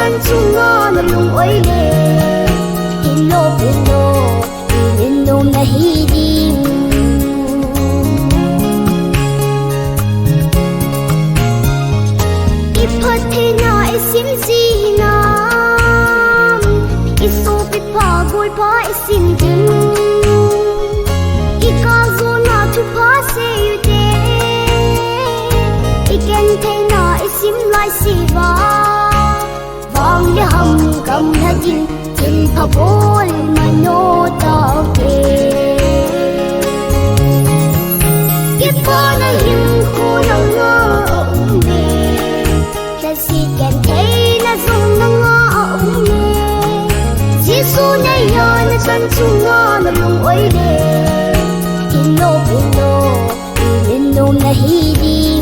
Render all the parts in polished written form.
nachan chung'a nalung oile Hinlo Hinlo NUNNOM nahin ipathena isim zinam isupi pagul pa isim din ikazona tu pa se yude genthei na isim lai siwa vang le ham kam hadin tin phabol mano tawke Kipana hinkho langa umne Lhaset genthei na jong nga umne Jesu Setleiya nachan chung'a nalung oile Hinlo Hinlo NUNNOM nahin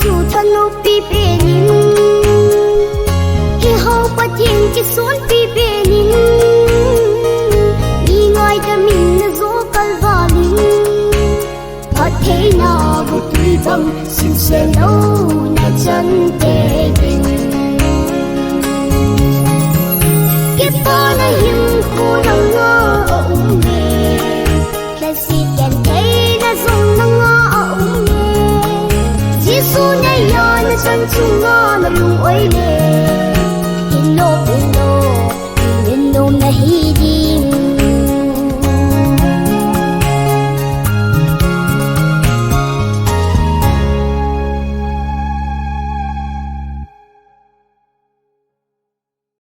Jutin pi benin hinkho vatin kisem pi benin mi ngai da min na zo kalvalin pathena butui bam sin se lo nachan te din Kipana hinkho langa umne Lhaset genthei na jong nga umne Jesu Setleiya nachan chung'a nalung oile Hinlo Hinlo NUNNOM nahin